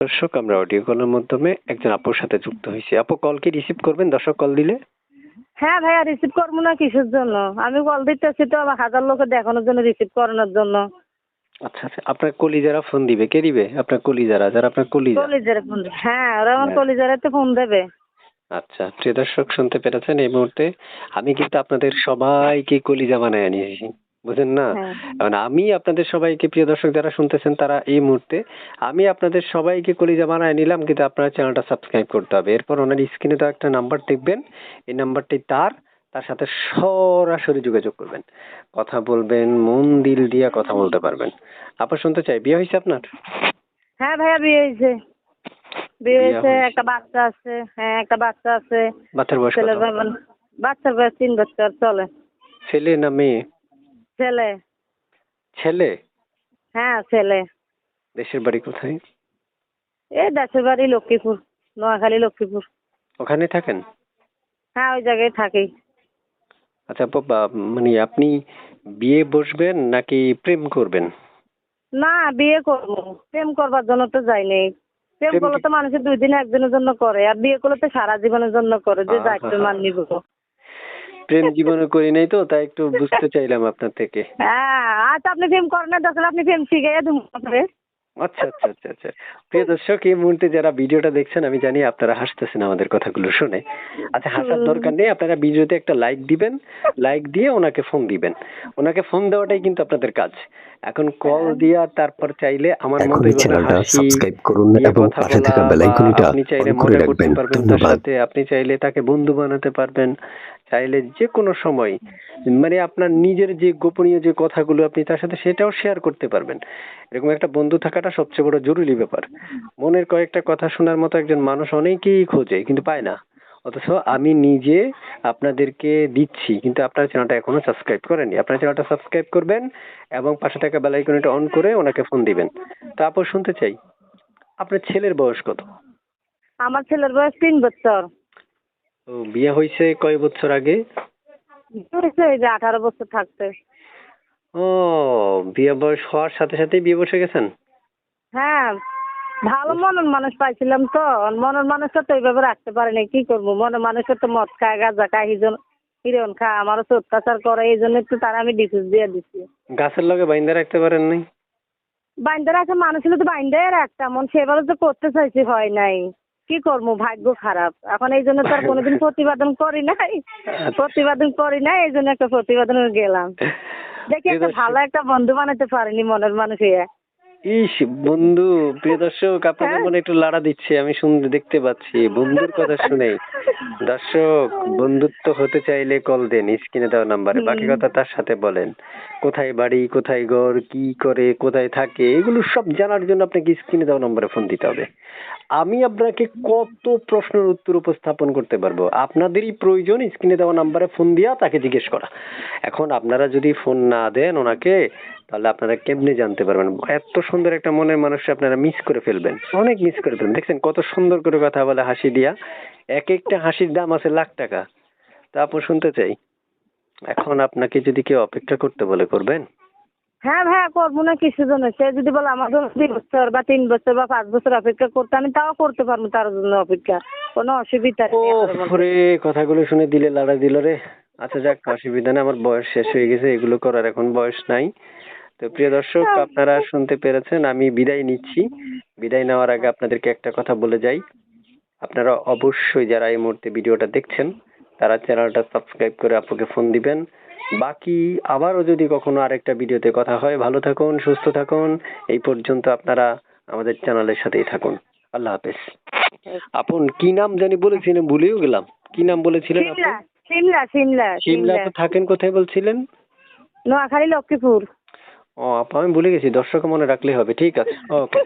দর্শক, আমরা অডিও কলের মাধ্যমে একজন আপুর সাথে যুক্ত হয়েছি। আপু, কল কি রিসিভ করবেন দর্শক কল দিলে? হ্যাঁ ভাইয়া, রিসিভ করবো না কিসের জন্য? আমি কল দিতেছি তো আমার হাজার লোকে দেখানোর জন্য, রিসিভ করানোর জন্য। আচ্ছা আচ্ছা, আপনার কলিজারা ফোন দিবে? কে দিবে? আপনার কলিজারা, যারা আপনার কলিজা। কলিজারে ফোন দেবে। হ্যাঁ, ওরা আমার হ্যাঁ। কলিজারে তো ফোন দেবে। আচ্ছা, প্রিয় দর্শক শুনতে পেরেছেন, এই মুহূর্তে আমি কিন্তু আপনাদের সবাইকে কলিজা বানায় নিয়েছি, বুঝেন না? হ্যাঁ। কারণ আমি আপনাদের সবাইকে, প্রিয় দর্শক যারা শুনতেছেন তারা এই মুহূর্তে, আমি আপনাদের সবাইকে কলিজা বানায় নিলাম, কিন্তু আপনারা চ্যানেলটা সাবস্ক্রাইব করতে হবে। এরপর ওনার স্ক্রিনে তো একটা নাম্বার দেখবেন, এই নাম্বারটি তার সাথে সরাসরি যোগাযোগ করবেন, কথা বলবেন, মন দিল দিয়ে কথা বলতে পারবেন। আপনার শুনতে চাই, বিয়ে হয়েছে আপনার? হ্যাঁ ভাইয়া, বিয়ে হয়েছে। বিয়ে বিয়ে হয়েছে, হয়েছে। একটা বাচ্চা আছে। হ্যাঁ, একটা বাচ্চা আছে। বাচ্চার বয়স ছেলের কত? বাচ্চার বয়স 3 বছর চলে। ছেলে না মেয়ে? ছেলে। ছেলে। হ্যাঁ, ছেলে। দেশের বাড়ি কোথায়? এই দেশের বাড়ি লক্ষ্মীপুর, নোয়াখালী লক্ষ্মীপুর। ওখানে থাকেন? হ্যাঁ, ওই জায়গায় থাকি। আচ্ছা বাবা, মানে আপনি বিয়ে বসবেন নাকি প্রেম করবেন? না, বিয়ে করবো। প্রেম করবার জন্য তো যাইনি। প্রেম প্রেম করলে কি? তো মানুষের 2 দিন একজনের জন্য করে, আর বিয়ে করলে তো সারা জীবনের জন্য করে, যে দায়িত্ব মান নিব। প্রেম জীবনে করি নাই তো, তাই একটু বুঝতে চাইলাম আপনার থেকে। হ্যাঁ, আচ্ছা, আপনি প্রেম করেন না, দরকার আপনি প্রেম শিখাইয়া দিব আপনারে। আচ্ছা আচ্ছা আচ্ছা আচ্ছা, প্রিয় দর্শক, এই মুহূর্তে যারা ভিডিওটা দেখছেন, আমি জানি আপনারা হাসতেছেন আমাদের কথাগুলো শুনে। আচ্ছা, হাসার দরকার নেই, আপনারা ভিডিওতে একটা লাইক দিবেন, লাইক দিয়ে ওনাকে ফোন দিবেন। ওনাকে ফোন দেওয়াটাই কিন্তু আপনাদের কাজ। এখন কল দিয়া তারপর চাইলে আমার মতো এখনই এভাবে চ্যানেলটা হাসি সাবস্ক্রাইব করুন দিয়ে এবং কথা পাশে বলা, থাকা বেল বা আইকনটা আপনি চাইলে অন করে মজা করতে রাখবেন। পারবেন তার ধন্যবাদ। সাথে, আপনি চাইলে তাকে বন্ধু বানাতে পারবেন, চাইলে যে কোনো সময়, মানে আপনার নিজের যে গোপনীয় যে কথাগুলো আপনি তার সাথে সেটাও শেয়ার করতে পারবেন। এরকম একটা বন্ধু থাকাটা সবচেয়ে বড় জরুরি ব্যাপার। মনের কয়েকটা কথা শোনার মতো একজন মানুষ অনেকেই খোঁজে কিন্তু পায় না, অথচ আমি নিজে আপনাদেরকে দিচ্ছি। কিন্তু আপনার চ্যানেলটা এখনো সাবস্ক্রাইব করেননি, আপনার চ্যানেলটা সাবস্ক্রাইব করবেন এবং পাশে থাকা বেল আইকনটা অন করে ওনাকে ফোন দিবেন। তারপর শুনতে চাই, আপনার ছেলের বয়স কত? আমার ছেলের বয়স 3 বছর। তো বিয়ে হয়েছে কয় বছর আগে? হয়েছে এই যে 18 বছর থাকতে। ও, বিয়ে বয়স হওয়ার সাথে সাথেই বিয়ে বসে গেছেন? হ্যাঁ, ভালো মনের মানুষ পাইছিলাম তো। মনের মানুষটা তো এইভাবে রাখতে পারিনি, কি করবো? মনের মানুষের তো মদ খায়, গাঁজা খায়, হিরোইন খায়, আমারও তো অত্যাচার করে, এই জন্য তো তারা আমি ডিভোর্স দিয়ে দিচ্ছি। গাছের লগে বাইন্ধা রাখতে পারেন নাই? বাইন্দা রাখা মানুষ হলে তো বাইন্দাই রাখতাম, সেভাবে তো করতে চাইছি, হয় নাই। কি করবো, ভাগ্য খারাপ। এখন এই জন্য তো আর কোনোদিন প্রতিবেদন করি নাই। এই জন্য একটা প্রতিবেদন গেলাম। দেখি একটা ভালো একটা বন্ধু বানাতে পারিনি মনের মানুষ হয়ে। ইস, বন্ধু, প্রিয় দর্শক, আপনাদের হ্যাঁ। মনে একটু লাড়া দিচ্ছে, আমি শুনতে দেখতে পাচ্ছি বন্ধুর কথা শুনেই। দর্শক, বন্ধুত্ব হতে চাইলে কল দেন স্ক্রিনে দেওয়া নাম্বারে, বাকি কথা তার সাথে বলেন। কোথায় বাড়ি, কোথায় ঘর, কি করে, কোথায় থাকে, এগুলো সব জানার জন্য আপনাকে স্ক্রিনে দেওয়া নাম্বারে ফোন দিতে হবে। আমি আপনাকে কত প্রশ্নের উত্তর উপস্থাপন করতে পারবো, আপনাদেরই প্রয়োজন স্ক্রিনে দেওয়া নাম্বারে ফোন দিয়া তাকে জিজ্ঞেস করা। এখন আপনারা যদি ফোন না দেন ওনাকে, তাহলে আপনারা কেমনে জানতে পারবেন? এত সুন্দর একটা মনের মানুষকে আপনারা মিস করে ফেলবেন, অনেক মিস করে ফেলবেন। দেখছেন কত সুন্দর করে কথা বলে হাসি দিয়া, এক একটা হাসির দাম আছে লাখ টাকা। তারপর শুনতে চাই, এখন আপনাকে যদি কেউ অপেক্ষা করতে বলে, করবেন? হ্যাঁ ভাইয়া, করবো না কিসের জন্য? সে যদি বলে আমার জন্য 2 বছর বা 3 বছর বা 5 বছর অপেক্ষা করতে, আমি তাও করতে পারবো তার জন্য অপেক্ষা। কোনো অসুবিধা নেই আমার মধ্যে। ওরে, কথাগুলো শুনে দিলে লাড়া দিল রে। আচ্ছা যাক, অসুবিধা নেই, আমার বয়স শেষ হয়ে গেছে, এগুলো করার এখন বয়স নাই। তো প্রিয় দর্শক, আপনারা শুনতে পেরেছেন, আমি বিদায় নিচ্ছি। বিদায় নেওয়ার আগে আপনাদেরকে একটা কথা বলে যাই, আপনারা অবশ্যই যারা এই মুহূর্তে ভিডিওটা দেখছেন তারা চ্যানেলটা সাবস্ক্রাইব করে আপুকে ফোন দিবেন। বাকি আবারও যদি কখনো আরেকটা ভিডিওতে কথা হয়, ভালো থাকুন, সুস্থ থাকুন। এই পর্যন্ত আপনারা আমাদের চ্যানেলের সাথেই থাকুন। আল্লাহ হাফেজ। আপন কি নাম জানি বলেছিলেন, ভুলেও গেলাম, কি নাম বলেছিলেন আপু? সিমলা, সিমলা, সিমলা, শিমলা। সিমলা। তো থাকেন কোথায় বলছিলেন? নোয়াখালী লক্ষ্মীপুর। ও আপু, আমি ভুলে গেছি, দর্শক মনে রাখলেই হবে। ঠিক আছে, ওকে।